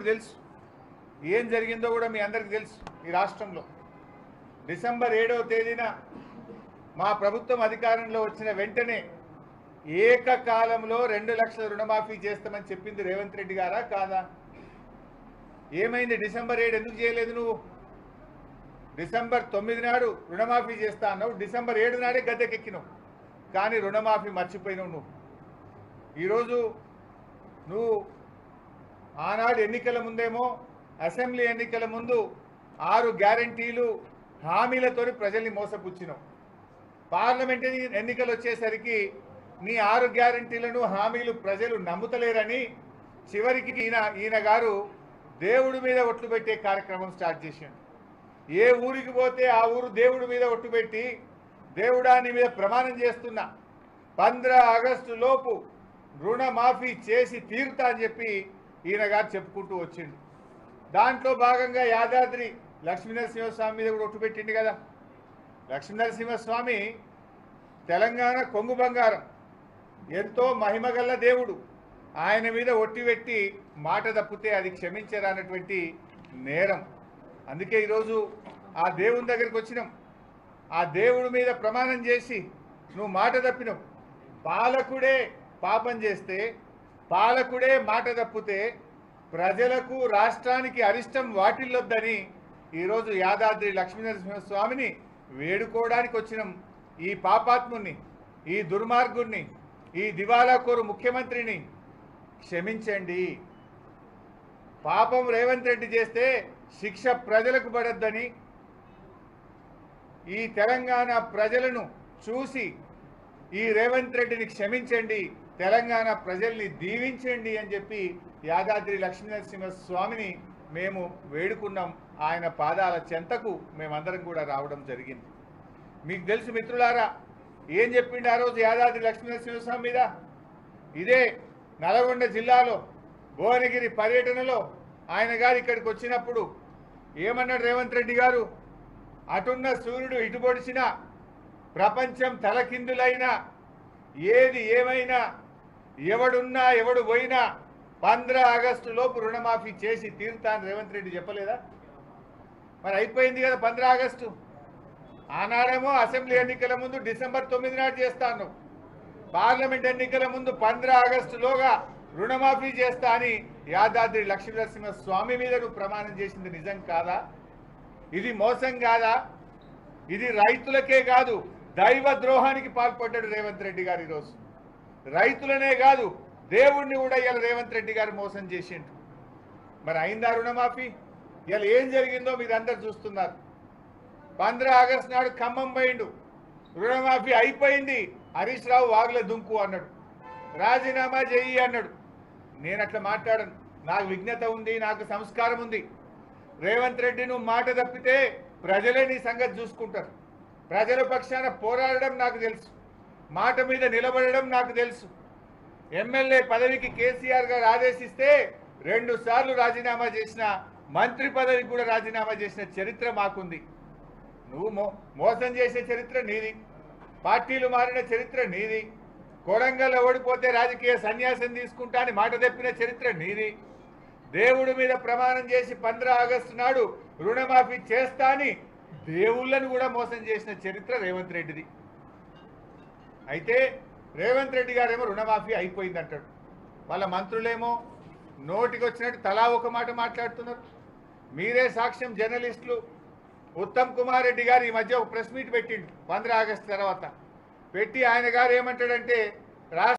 తెలుసు ఏం జరిగిందో కూడా మీ అందరికీ తెలుసు. ఈ రాష్ట్రంలో డిసెంబర్ 7వ తేదీన మా ప్రభుత్వం అధికారంలో వచ్చిన వెంటనే ఏకకాలంలో 2 లక్షల రుణమాఫీ చేస్తామని చెప్పింది రేవంత్ రెడ్డి గారా కాదా? ఏమైంది? డిసెంబర్ 7 ఎందుకు చేయలేదు నువ్వు? డిసెంబర్ 9 నాడు రుణమాఫీ చేస్తా అన్నావు, డిసెంబర్ 7 నాడే గద్దెకెక్కినావు, కానీ రుణమాఫీ మర్చిపోయినావు నువ్వు. ఈరోజు నువ్వు ఆనాడు ఎన్నికల ముందేమో అసెంబ్లీ ఎన్నికల ముందు 6 గ్యారంటీలు హామీలతో ప్రజల్ని మోసపుచ్చినావు. పార్లమెంట్ ఎన్నికలు వచ్చేసరికి నీ 6 గ్యారంటీలను హామీలు ప్రజలు నమ్ముతలేరని చివరికి ఈయన గారు దేవుడి మీద ఒట్లు పెట్టే కార్యక్రమం స్టార్ట్ చేశాడు. ఏ ఊరికి పోతే ఆ ఊరు దేవుడి మీద ఒట్టు పెట్టి, దేవుడా నీ మీద ప్రమాణం చేస్తున్నా 15 ఆగస్టు లోపు రుణమాఫీ చేసి తీరుతా అని చెప్పి ఈయన గారు చెప్పుకుంటూ వచ్చిండు. దాంట్లో భాగంగా యాదాద్రి లక్ష్మీనరసింహస్వామి మీద కూడా ఒట్టు పెట్టిండు కదా. లక్ష్మీనరసింహస్వామి తెలంగాణ కొంగు బంగారం, ఎంతో మహిమగల్ల దేవుడు. ఆయన మీద ఒట్టి పెట్టి మాట తప్పితే అది క్షమించరానటువంటి నేరం. అందుకే ఈరోజు ఆ దేవుని దగ్గరికి వచ్చినాం. ఆ దేవుడి మీద ప్రమాణం చేసి నువ్వు మాట తప్పినావు. పాలకుడే పాపం చేస్తే, పాలకుడే మాట తప్పితే ప్రజలకు రాష్ట్రానికి అరిష్టం వాటిల్లొద్దని ఈరోజు యాదాద్రి లక్ష్మీనరసింహస్వామిని వేడుకోవడానికి వచ్చినాం. ఈ పాపాత్ముని, ఈ దుర్మార్గుణ్ణి, ఈ దివాలాకోరు ముఖ్యమంత్రిని క్షమించండి. పాపం రేవంత్ రెడ్డి చేస్తే శిక్ష ప్రజలకు పడొద్దని, ఈ తెలంగాణ ప్రజలను చూసి ఈ రేవంత్ రెడ్డిని క్షమించండి, తెలంగాణ ప్రజల్ని దీవించండి అని చెప్పి యాదాద్రి లక్ష్మీనరసింహస్వామిని మేము వేడుకున్నాం. ఆయన పాదాల చెంతకు మేమందరం కూడా రావడం జరిగింది. మీకు తెలుసు మిత్రులారా, ఏం చెప్పిండు ఆ రోజు యాదాద్రి లక్ష్మీనరసింహస్వామి మీద? ఇదే నల్గొండ జిల్లాలో భువనగిరి పర్యటనలో ఆయన గారు ఇక్కడికి వచ్చినప్పుడు ఏమన్నాడు రేవంత్ రెడ్డి గారు? అటున్న సూర్యుడు ఇటు పొడిచినా, ప్రపంచం తలకిందులైనా, ఏది ఏమైనా, ఎవడున్నా ఎవడు పోయినా 15 ఆగస్టు లోపు రుణమాఫీ చేసి తీరుతాను రేవంత్ రెడ్డి చెప్పలేదా? మరి అయిపోయింది కదా 15 ఆగస్టు. ఆనాడేమో అసెంబ్లీ ఎన్నికల ముందు డిసెంబర్ 9 నాడు చేస్తాను, పార్లమెంట్ ఎన్నికల ముందు 15 ఆగస్టులోగా రుణమాఫీ చేస్తా అని యాదాద్రి లక్ష్మీనరసింహ స్వామి మీద నువ్వు ప్రమాణం చేసింది నిజం కాదా? ఇది మోసం కాదా? ఇది రైతులకే కాదు, దైవ ద్రోహానికి పాల్పడ్డాడు రేవంత్ రెడ్డి గారు. ఈరోజు రైతులనే కాదు, దేవుణ్ణి కూడా ఇలా రేవంత్ రెడ్డి గారు మోసం చేసిండు. మరి అయిందా రుణమాఫీ? ఇలా ఏం జరిగిందో మీరు అందరు చూస్తున్నారు. 15 ఆగస్టు నాడు ఖమ్మం పోయిండు, రుణమాఫీ అయిపోయింది, హరీష్ రావు వాగుల దుంకు అన్నాడు, రాజీనామా చెయ్యి అన్నాడు. నేను అట్లా మాట్లాడను, నాకు విజ్ఞత ఉంది, నాకు సంస్కారం ఉంది. రేవంత్ రెడ్డి నువ్వు మాట తప్పితే ప్రజలే నీ సంగతి చూసుకుంటారు. ప్రజల పక్షాన పోరాడడం నాకు తెలుసు, మాట మీద నిలబడడం నాకు తెలుసు. ఎమ్మెల్యే పదవికి కేసీఆర్ గారు ఆదేశిస్తే 2 సార్లు రాజీనామా చేసిన, మంత్రి పదవికి కూడా రాజీనామా చేసిన చరిత్ర మాకుంది. నువ్వు మోసం చేసే చరిత్ర నీది, పార్టీలు మారిన చరిత్ర నీది, కొడంగల్లో ఓడిపోతే రాజకీయ సన్యాసం తీసుకుంటా అని మాట తప్పిన చరిత్ర నీది, దేవుడి మీద ప్రమాణం చేసి 15 ఆగస్టు నాడు రుణమాఫీ చేస్తా అని దేవుళ్ళను కూడా మోసం చేసిన చరిత్ర రేవంత్ రెడ్డిది. అయితే రేవంత్ రెడ్డి గారేమో రుణమాఫీ అయిపోయింది అంటాడు, వాళ్ళ మంత్రులేమో నోటికి వచ్చినట్టు తలా ఒక మాట మాట్లాడుతున్నారు. మీరే సాక్ష్యం. జర్నలిస్టులు ఉత్తమ్ కుమార్ రెడ్డి గారు ఈ మధ్య ఒక ప్రెస్ మీట్ పెట్టిండు 15 ఆగస్టు తర్వాత. పెట్టి ఆయన గారు ఏమంటాడంటే, రాష్ట్ర